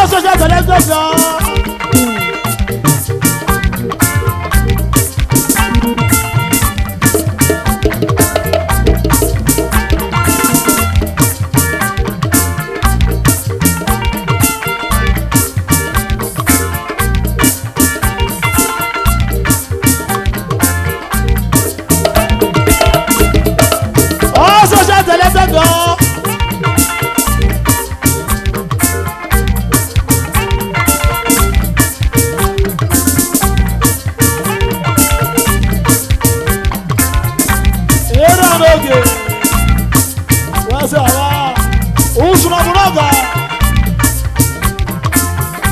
social celebration.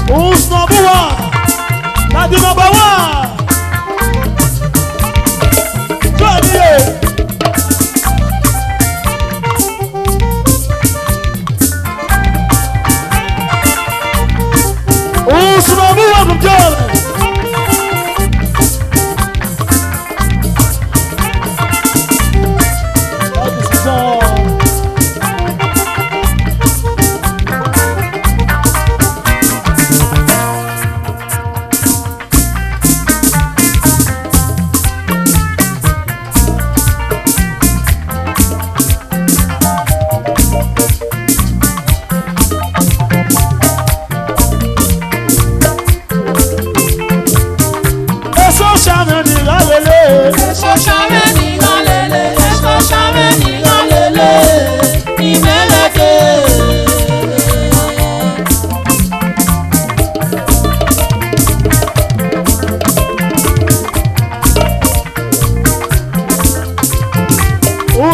Who's number one? Not the number one. Johnny. Who's number one from Germany? That is all.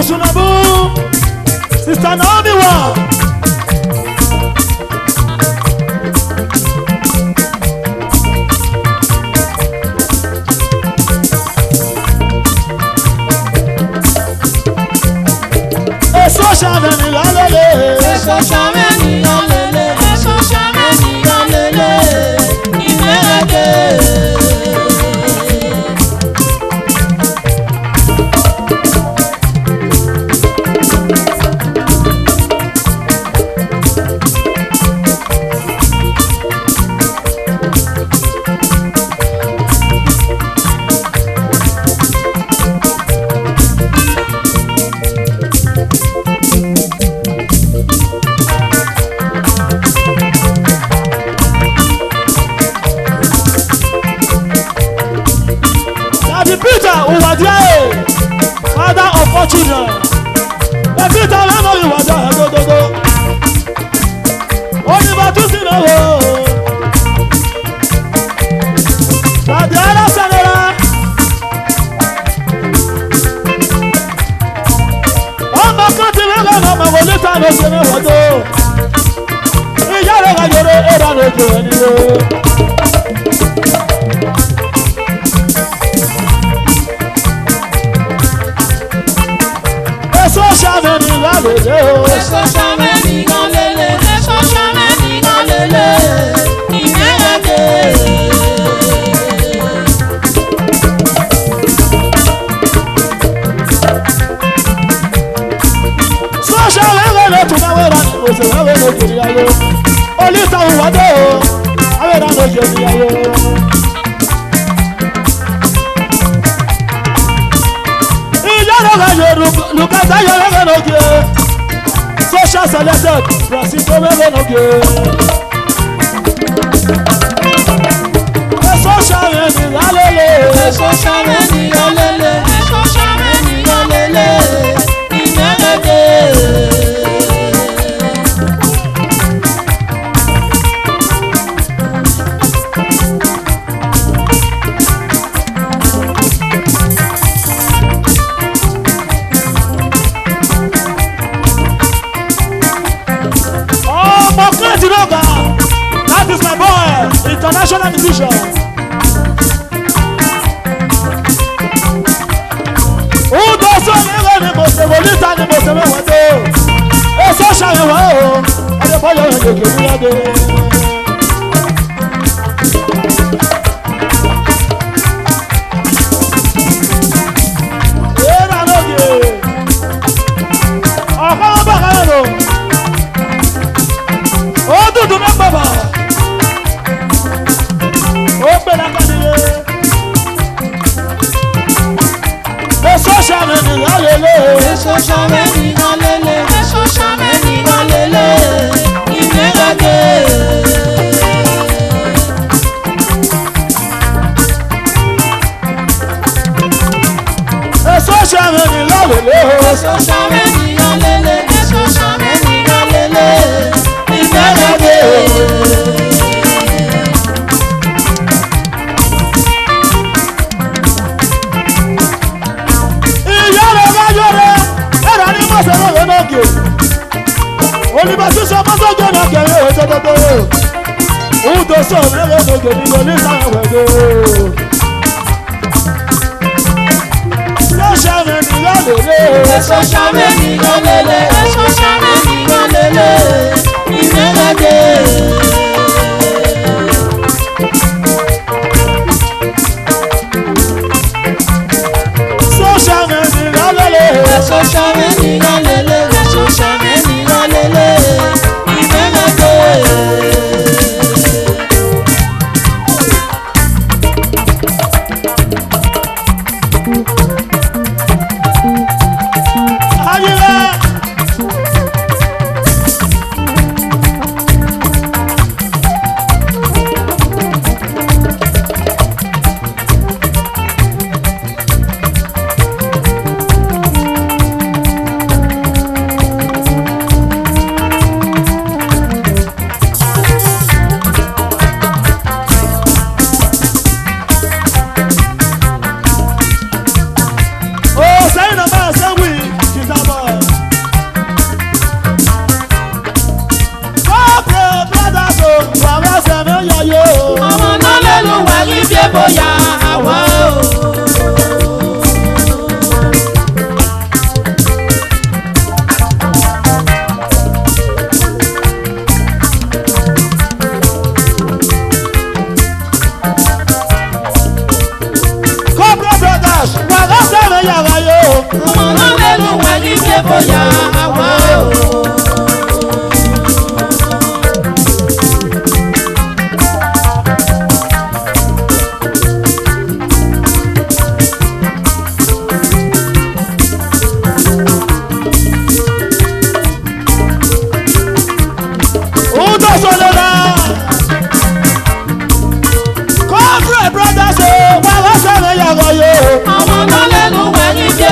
Usunabu, Sister Naomi Wa. Eso shameni lalele, eso shameni lalele, eso shameni lalele, imereke. Father of all children, the Peter Lano you are there, go. Only about to see no. But the other side, oh my country, we're gonna have a little bit of water. We gotta get it. Eso shameni lalele, eso shameni lalele, eso shameni lalele, imereke. So shameni tunawera ni mose wewe no kiriayo. Olita uwade o, awera no kiriayo. Look at that, you're not okay. Social selected, Francisco, we're not okay. Social many, alele. Social many, alele. Social many, alele. That is my boy, international musician. Who does the most bonita the most ever? A social wow, and the follow you. Oh, do Baba. shameni galele, eso shameni galele, imegade. Eso shameni galele, eso shameni galele, eso shameni galele, imegade. Olùbàṣí sọ fún sọ́jọ́ náà kẹ̀yẹ́ òjòjòjò. Òun tó sọ mẹ́rẹ̀ lókè ní oníṣàwẹ̀dẹ̀. Yóò ṣàmì nìyá lélẹ̀. Ẹ̀sọ́ ṣàmì nìyá lélẹ̀. Ẹ̀sọ́ ṣàmì nìyá lélẹ̀. Ìmẹ́lẹ́dẹ̀. Ẹ̀sọ́ ṣàmì nìyá lélẹ̀. Ẹ̀sọ́ ṣàmì nìyá lélẹ̀. Ẹ̀sọ́ ṣàmì nìyá lélẹ̀. Ìmẹ́lẹ́dẹ̀. Bóyá àwa o. Corporate brothers, wà á sẹ́rẹ̀ yàrá yóò. Ọmọ náà lẹ́nu wà ní ṣe bóyá àwa o.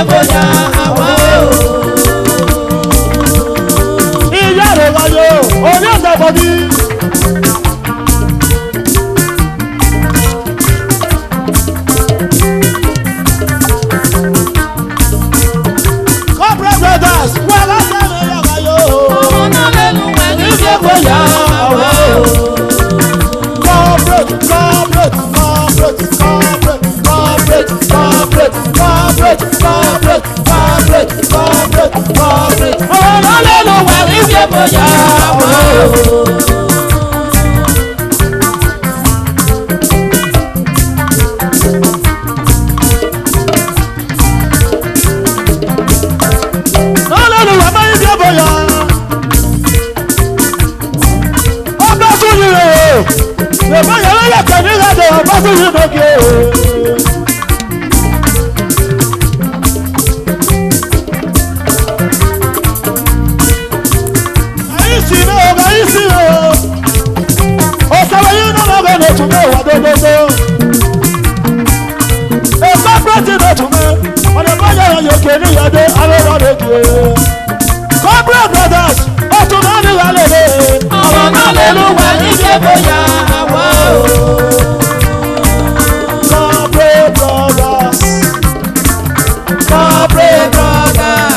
Bóyá àwa o. Ìyá rẹ̀ wáyé o, orí ọ̀sẹ̀ bọ̀dí. Corporate brothers, wà lásán rẹ̀ yà wáyé o. Ọmọ náà lẹ́nu wẹ̀ ní ṣe bóyá àwa o. Corporate, corporate, corporate, corporate, corporate, corporate, corporate, corporate, corporate, corporate, corporate. Ọmọ lẹ́nu wẹ̀ ní ṣe bóyá àwa o. Ọlọ́run wà máa ń ṣe bóyá. Ọba tún yìí rẹ̀ o. Bàbá yàrá yàtọ̀ ní ìrìnàjò ọba tún yìí lókè o. Corporate brothers, ọtún náà ní ìyá lèlè. Ọmọ náà lẹ́nu wẹ̀ ní ṣe bóyá àwa o. Corporate brothers, Corporate brothers,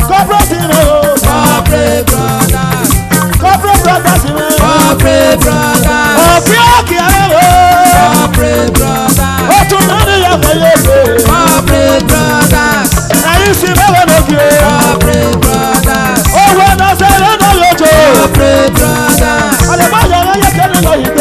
corporate ìrìn o. corporate brothers, Corporate brothers ìrìn. corporate brothers, Òfin òkè ẹ̀rọ o. corporate brothers, Ọtún náà ní ìyá lèlè. corporate brothers, Ẹ̀yin sì mẹ́wàá lókè. corporate brothers, Owó náà sẹ́yìn náà lójó. corporate brothers. Àlẹ́ bá yàrá yẹ kẹ́lẹ́ lọ yìí.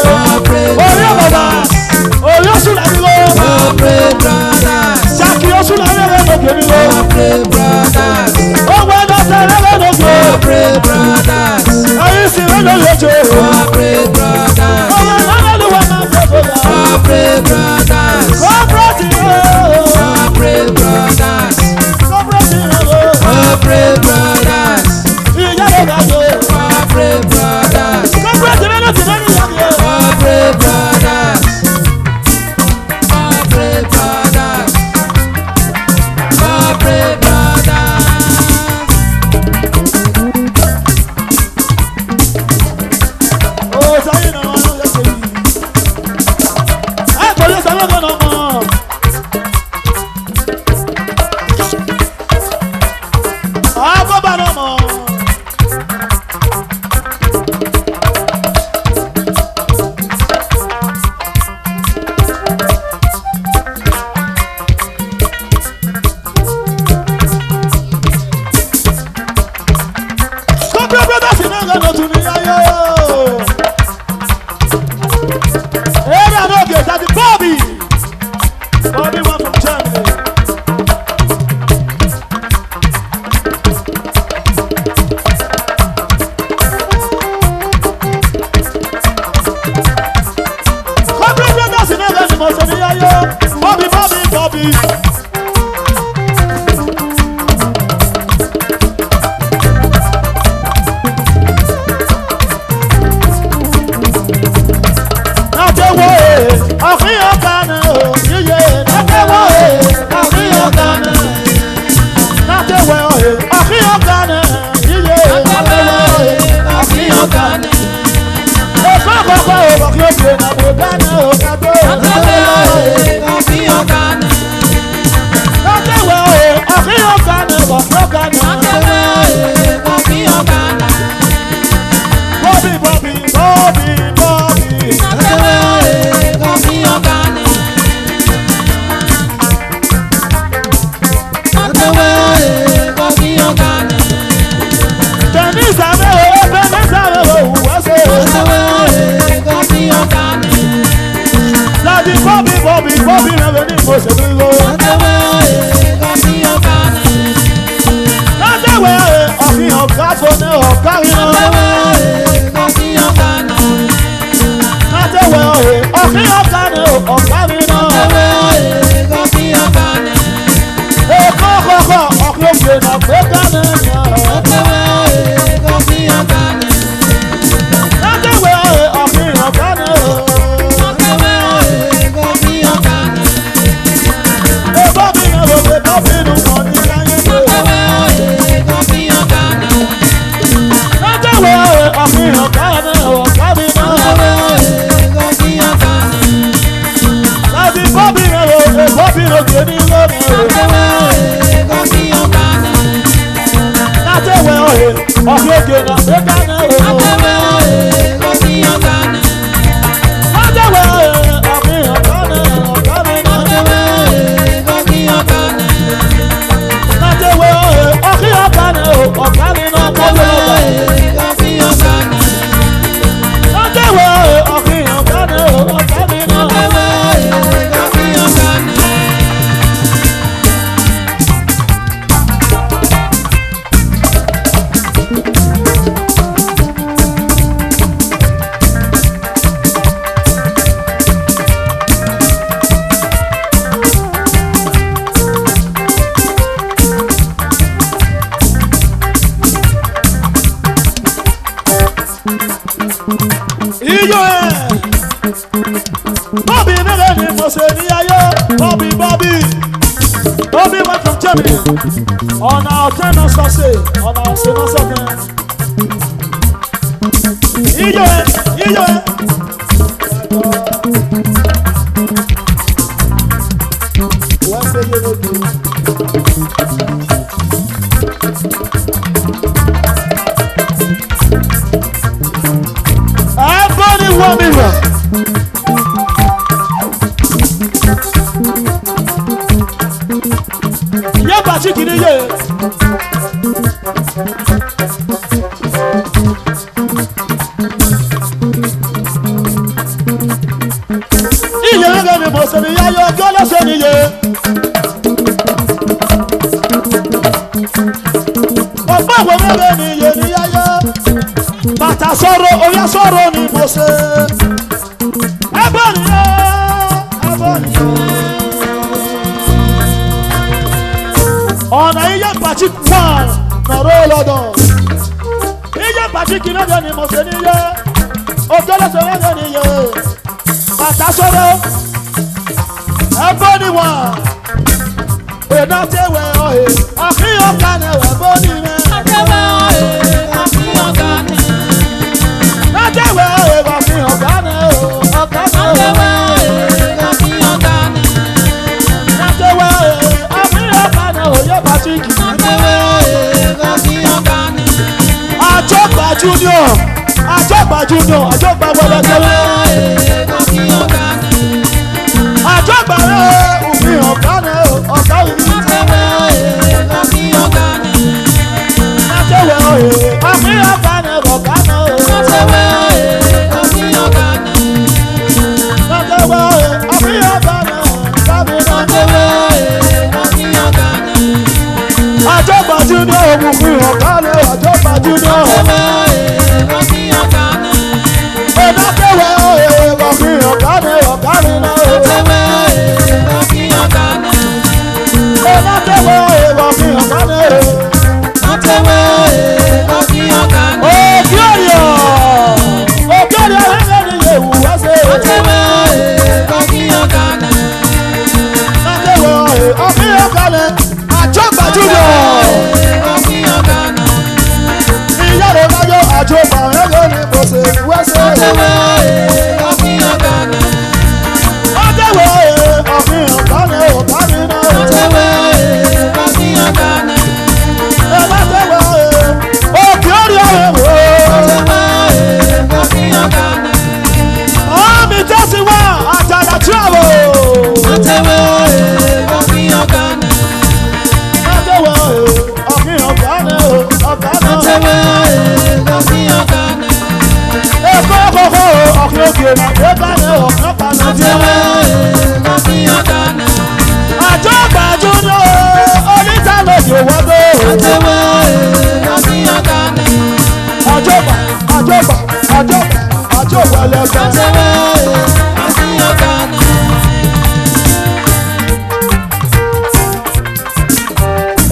mo ṣe mi wo. Látẹ̀wé ọ̀fìn ọ̀gá tó ní ọ̀gá iná. Látẹ̀wé ọ̀fìn ọ̀gá ní ọ̀gá iná. Èkó kọ̀kọ̀ ọ̀fìn òkè náà pé gánà yà. Látẹ̀wé ọ̀fìn ọ̀gá ní èbó mi náà wò pé bọ́bínú mọ̀ ní láyé pé. Látẹ̀wé ọ̀fìn ọ̀gá ní ọ̀gá mi náà. Láti bọ́bí náà wò pé bọ́bínú òkè ní lónìí. Látẹ̀wé ọ̀fìn òkè náà pé gánà yà. Bobby went from Germany on our tenor sauce, on our tenor sauce. Iye. What's the year of you? Everybody want me well. Chicken in here. Iye rẹ̀ ni mo ṣe ní yáyọ ọjọ́ lọ́sẹ̀ níye. Ọ̀pọ̀ àwọn mẹ́rẹ̀ ni iye ní yáyọ. Bàtà sọ̀rọ̀ oyá sọ̀rọ̀ ni mo ṣe. Ẹbọ nìyẹn. Ọ̀nà iye pàtí wọ́n nọ̀rọ̀ lọ́dọ̀. Iye pàtí kìí lọ́dọ̀ ni mo ṣe níye. Ọjọ́ lọ́sẹ̀ lọ́dọ̀ níye. Bàtà sọ̀rọ̀. Ẹbọ ni wọ́n. Èdè tẹ̀wé ọ̀hẹ́. Àfihàn kan ẹ̀wẹ̀ bó ni mẹ́. Àtẹ̀wé ọ̀hẹ́ àfihàn kan ẹ̀. Látẹ̀wé ọ̀hẹ́ àfihàn kan ẹ̀ o. Ọ̀kan náà. Àtẹ̀wé ọ̀hẹ́ àfihàn kan ẹ̀. Látẹ̀wé ọ̀hẹ́ àfihàn kan ẹ̀ o. Yẹ pàtí kìí. Àtẹ̀wé ọ̀hẹ́ àfihàn kan ẹ̀. Àjọgbà junior. Àjọgbà wọlé tẹ́lẹ̀. Àfihàn kan ẹ̀. Àjọgbà rẹ̀ òfin ọ̀gá rẹ̀ ọ̀gá yìí. Àtẹ̀wé ọ̀hẹ́ àfihàn kan ẹ̀. Látẹ̀wé ọ̀hẹ́ àfihàn kan ẹ̀ ọ̀gá náà. Àtẹ̀wé ọ̀hẹ́ àfihàn kan ẹ̀. Látẹ̀wé ọ̀hẹ́ àfihàn kan ẹ̀ ọ̀gá mi náà. Àtẹ̀wé ọ̀hẹ́ àfihàn kan ẹ̀. Àjọgbà junior òfin ọ̀gá rẹ̀ àjọgbà junior. Àtẹ̀wé ọ̀hẹ́ àfihàn kan ẹ̀. Látẹ̀wé ọ̀hẹ́ òfin ọ̀gá rẹ̀ ọ̀gá mi náà. Àtẹ̀wé ọ̀hẹ́ àfihàn kan ẹ̀. Látẹ̀wé ọ̀hẹ́ òfin ọ̀gá rẹ̀. Àtẹ̀wé ọ̀hẹ́ àfihàn kan ẹ̀. Òkèrè ẹ̀rẹ́ ni yẹ̀wù wá sí. Àtẹ̀wé ọ̀hẹ́ àfihàn kan ẹ̀. Látẹ̀wé ọ̀hẹ́ àfihàn kan ẹ̀ àjọgbà junior. Àfihàn kan ẹ̀. Ìyá rẹ̀ bá yọ àjọgbà ẹ̀rẹ́ ni mo ṣe wá sí. Àtẹ̀wé ọ̀hẹ́ àfihàn kan ẹ̀. Látẹ̀wé ọ̀hẹ́ àfihàn kan ẹ̀ ọ̀gá mi náà. Àtẹ̀wé ọ̀hẹ́ àfihàn kan ẹ̀. Látẹ̀wé ọ̀hẹ́ òkèrè ọ̀hẹ́ wò. Àtẹ̀wé ọ̀hẹ́ àfihàn kan ẹ̀. Àmì tẹ́sí wá àjàdà tíráwò. Àtẹ̀wé ọ̀hẹ́ àfihàn kan ẹ̀. Látẹ̀wé ọ̀hẹ́ àfihàn kan ẹ̀ ọ̀gá náà. Àtẹ̀wé ọ̀hẹ́ àfihàn kan ẹ̀. Èkó kòkó ọ̀kẹ́ òkè náà gbé kan ẹ̀ ọ̀gá kan náà. Àtẹ̀wé ọ̀hẹ́ àfihàn kan ẹ̀. àjọ pẹ̀lẹ́pẹ̀.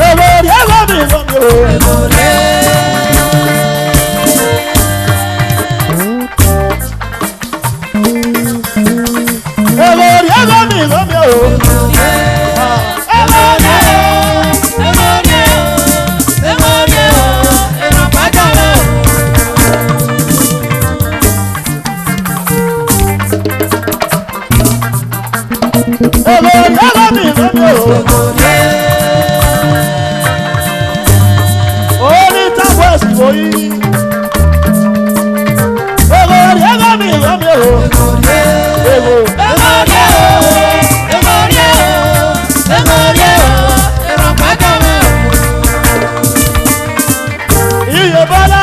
Èrò rí ẹ̀rọ mi lómi o. Èrò rí ẹ̀rọ mi lómi o. Èrò rí ẹ̀rọ mi lómi o. Orí tábọ̀ ẹ̀sìn wòyí. Èrò rí ẹ̀rọ mi lómi o. Èrò. Iye bọ́lá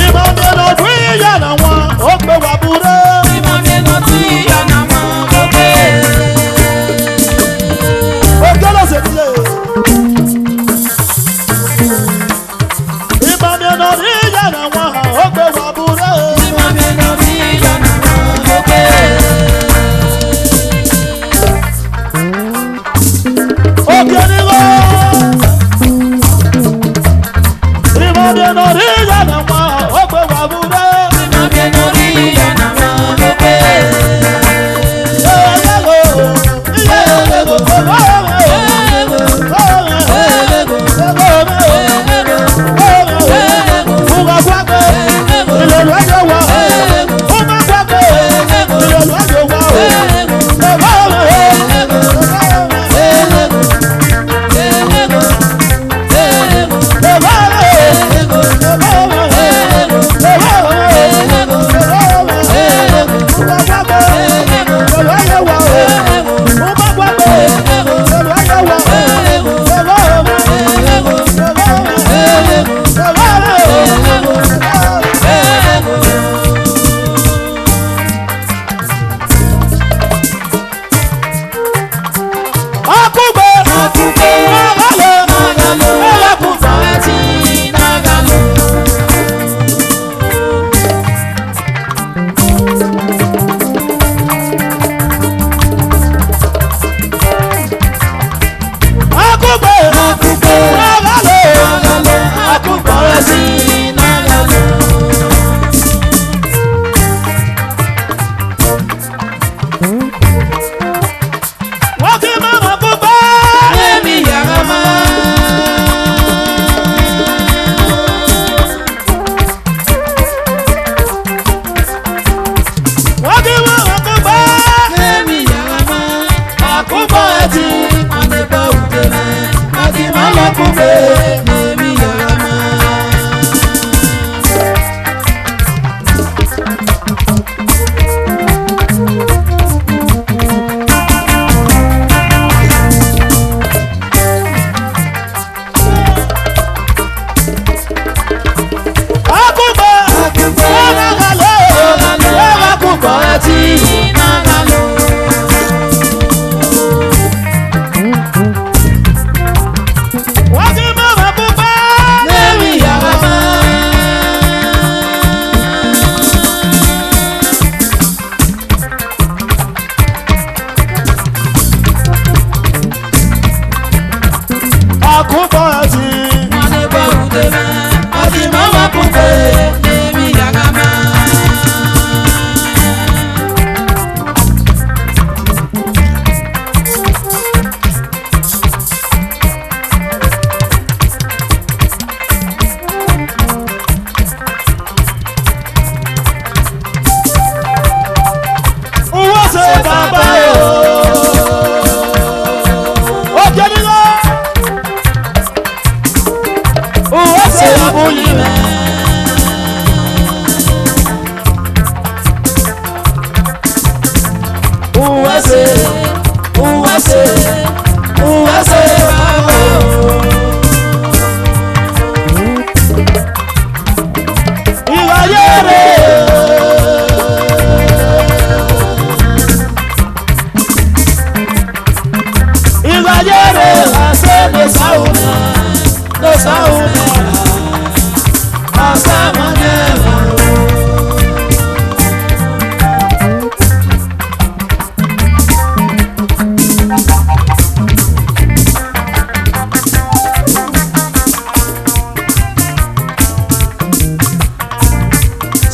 ìmọ̀ mi lọ fún ìyànà wọn ó gbé wà búrẹ́. Ojú ọlọ́sẹ̀ nílé. Ìmọ̀ mi lọ fún ìyànà wọn ó gbé wà búrẹ́. Òkè nílò. Ìmọ̀ mi lọ fún ìyànà wọn ó gbé wà búrẹ́. Hey!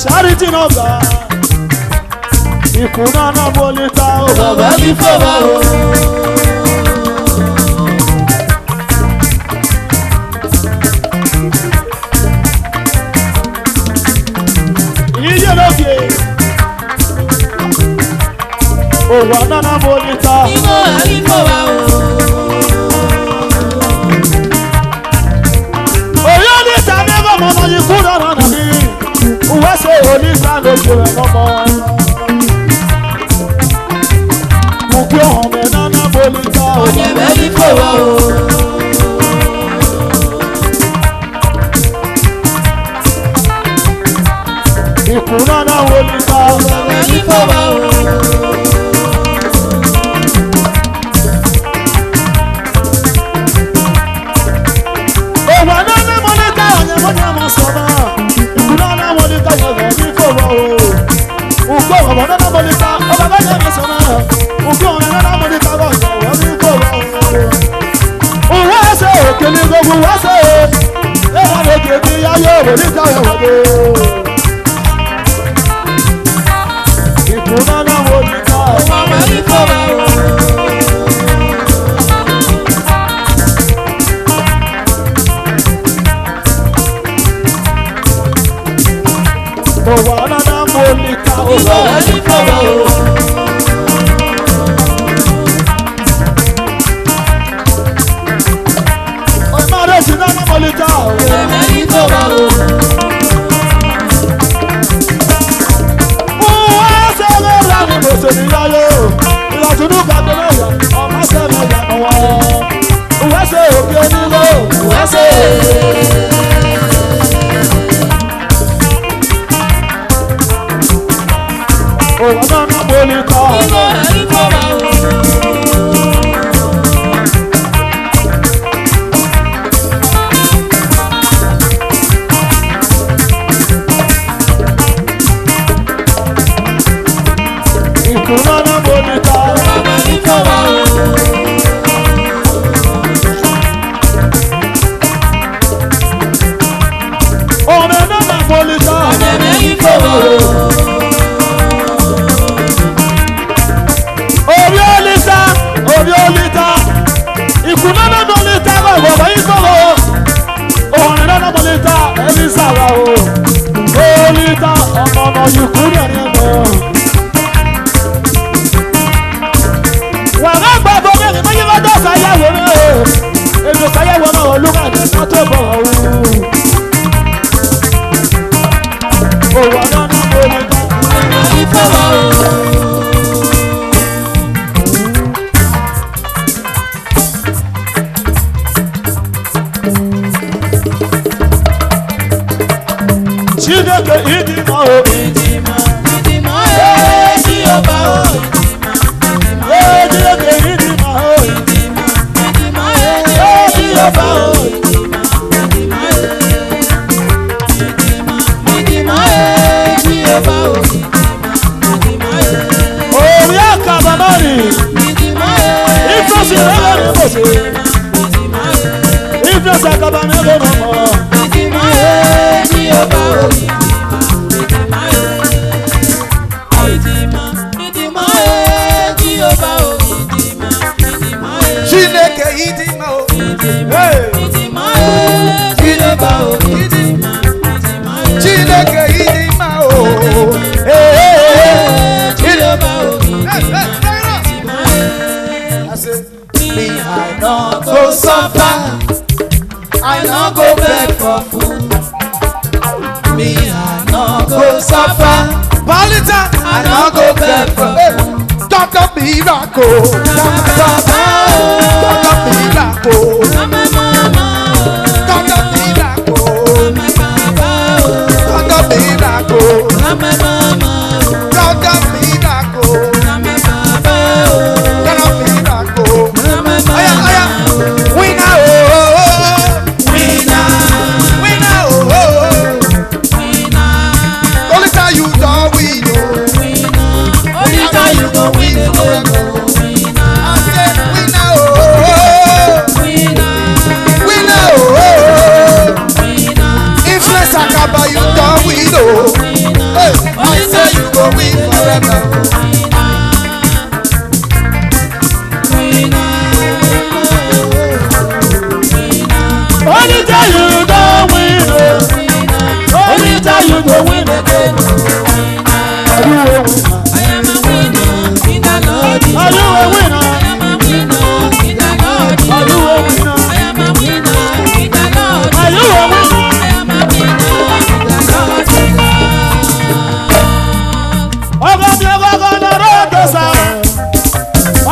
Charity Noga, Ikuna na bolita o baba mi fọba o. Iye lóge, òwò nana bolita. Ibo mi fọba o. Oyo ni tani ọmọ ọmọ yìí kúrò nana mi. Uwe se olisa lójú ẹ̀ lọ́mọ. Mùkú ọ̀hún mi nana bolita o. Ọ̀yẹ̀bẹ̀ mi fọba o. Ìkùnà náà bolita o. Ọ̀yẹ̀bẹ̀ mi fọba o. Òwò nana bolita ọ̀yẹ̀ mọ́ ni a máa sọ̀rọ̀. Ìkùnà náà bolita ọ̀yẹ̀ mi fọba o. Ògbó ọ̀wọ̀ nana bolita ọba bá yẹ mi sọ̀rọ̀. Ògbó ọ̀wọ̀ nana bolita ọ̀yẹ̀ mi fọba o. Òwò ẹsẹ̀ òkè ni gbogbo wá sẹ̀. Ẹ̀wọ̀n lókè ní ayé bolita ọ̀yẹ̀. Ìkùnà náà bolita Ọ̀yẹ̀bẹ̀ mi fọba o. òwò nana bolita Ibo mi fọba o. ọ̀nà rẹ̀ sí nana bolita o. Ọ̀yẹ̀bẹ̀ mi fọba o. Ibo mi fọba o. Ọ̀yẹ̀bẹ̀ mi fọba o. Ọ̀yẹ̀bẹ̀ mi fọba o. Orí olita, ìkùnà náà bolita bàbá yìí sọ̀rọ̀. Òun náà bolita ẹni sàrà o. Olita ọmọ ọmọ ìkùnà ni ọmọ. Wàrà gbàgbọ́ mẹ́rin méjì bá dọ̀ káyàwó náà. Èdè káyàwó náà olúkàdé náà tó bọ̀ ọ̀hún. Òwò náà bolita. Ọ̀yẹ̀bẹ̀ mi fọba o. Chineke ịdị mma o. Ìdìmọ̀ ìdìmọ̀ ẹ̀ tí ó bá o. Chineke ịdị mma o. Ìdìmọ̀ ìdìmọ̀ ẹ̀ tí ó bá o. Ìdìmọ̀ ìdìmọ̀ ẹ̀ tí ó bá o. Ìdìmọ̀ Orí àkàbà náà rì. ìdìmọ̀ ẹ̀ Ìfọ̀sí ẹ̀rọ ni mo ṣe. Ìfọ̀sí àkàbà ni mo nà mọ́. ìdìmọ̀ ẹ̀ tí ó bá o. Ìdìmọ̀ ìdìmọ̀ ẹ̀ tí ó bá o. Ìdìmọ̀ ẹ̀. Chineke ịdị mma o. Ìdìmọ̀ ẹ̀ tí ó bá o. Chineke ịdị mma o. Tí ó bá o. I say, Me, I no go suffer. I no go beg for food. Me, I no go suffer. Palita, I no go beg for food. Doctor Miracle, Doctor Miracle, I'm a mama. Doctor Miracle, I'm a papa. Doctor Miracle, I'm a mama. Doctor Miracle, I'm a papa. Doctor Miracle. I'm a Aya, aya, mama. winner, oh, Winner. winner, oh, win, oh. Hey, I say you go win forever. Only time you don't win, only time you go win again. Are you a winner? I am a winner in the Lord. Are you a winner? I am a winner in the Lord. Are you a winner? I am a winner in the Lord. Are you a winner? I am a winner in the Lord. Ọba mi ọgọgọ n'ọrọ ògòsà.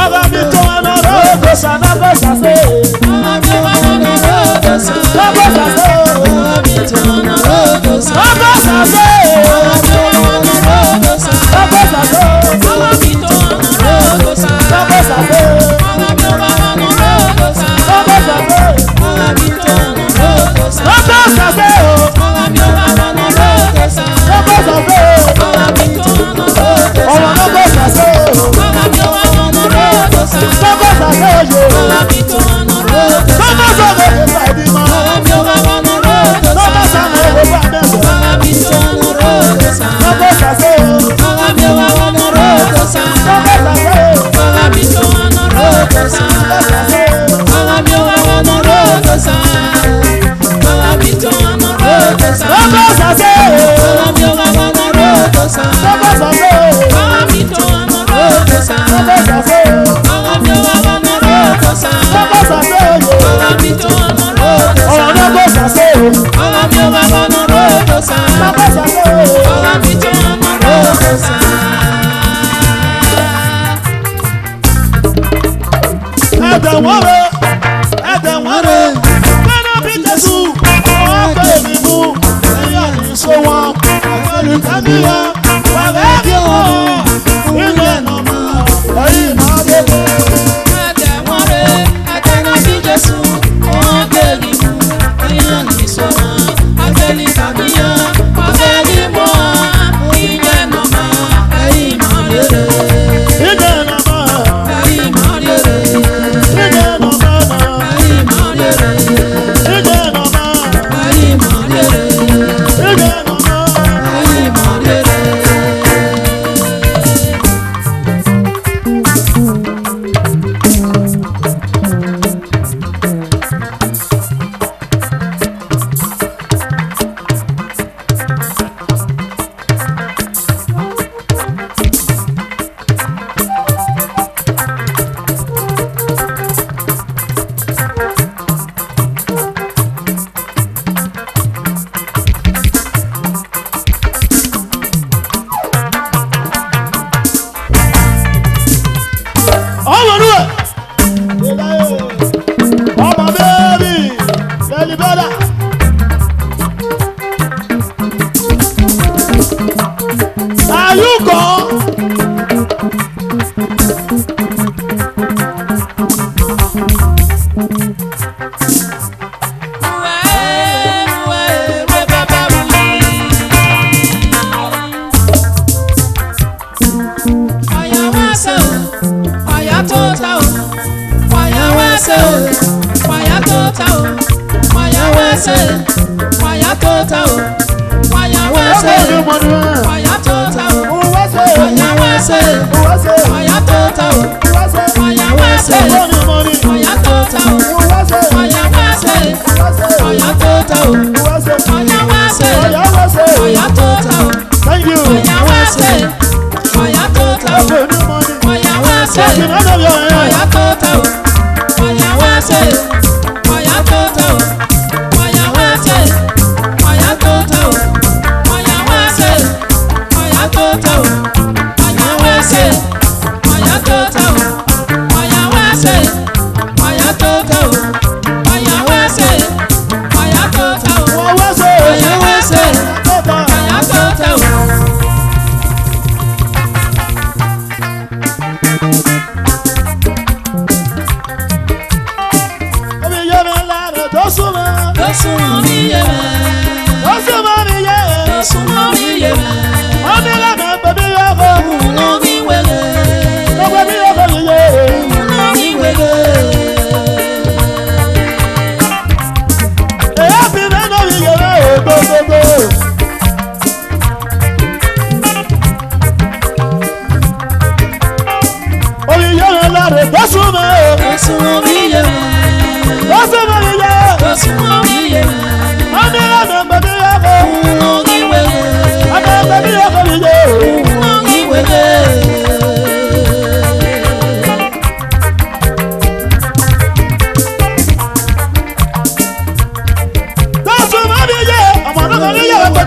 Ọba mi tó wọn n'ọrọ ògòsà n'ọgọsà sí. N'ọgọsà sí. N'ọgọsà sí.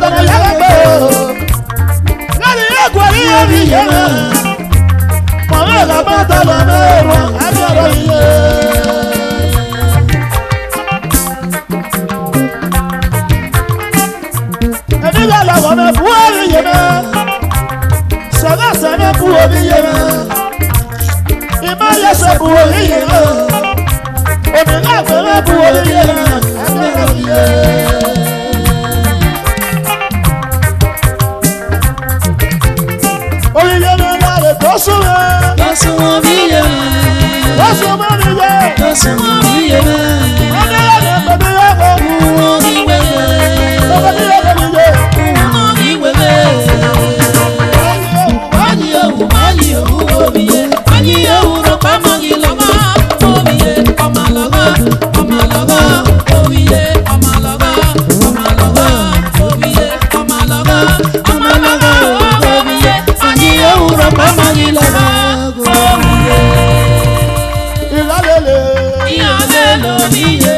tọ̀nà yàrá gbé o. Láti ẹ̀kọ́ ní omi yẹn náà. Mọ̀mọ́ ìlà bá tọ̀lọ̀ mẹ́rọ àbẹ̀rẹ̀ iye. Ẹbí bá lọ́wọ́ mẹ́ fún omi yẹn náà. Sọ̀rọ̀ sẹ́mi fún omi yẹn náà. Ìmọ̀ yẹn sọ fún omi yẹn náà. Omi náà fẹ́rẹ́ fún omi yẹn náà. Àbẹ̀rẹ̀ iye. Lọ́sùnmọ́ mi yẹ Lọ́sùnmọ́ mi yẹ Lọ́sùnmọ́ mi yẹ Ọdún yẹn bẹ̀bẹ̀ yẹ kọ́ Wọ́n mi wẹ̀wẹ̀ Bẹ̀bẹ̀ mi yẹ bẹ̀bẹ̀ yẹ Wọ́n mi wẹ̀wẹ̀ Wáyé òwú wáyé òwú omi yẹ Wáyé òwú rọ̀pá mọ́gì lọ́gọ́ omi yẹ ọmọ lọ́gọ́ omi yẹ ọmọ lọ́gọ́ omi yẹ ọmọ lọ́gọ́ omi yẹ Wáyé òwú rọ̀pá mọ́gì lọ́gọ́ omi yẹ. Ìlàlélẹ̀ Ìyàlẹ́ lómi yẹ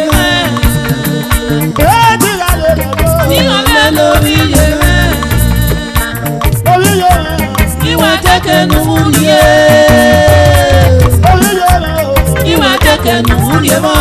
Èdè ìlàlélẹ̀ lọ Ìyàlẹ́ lómi yẹ Orí yẹ Ìwà jẹ́kẹ̀ nù yẹ Orí yẹ Ìwà jẹ́kẹ̀ nù yẹ mọ́.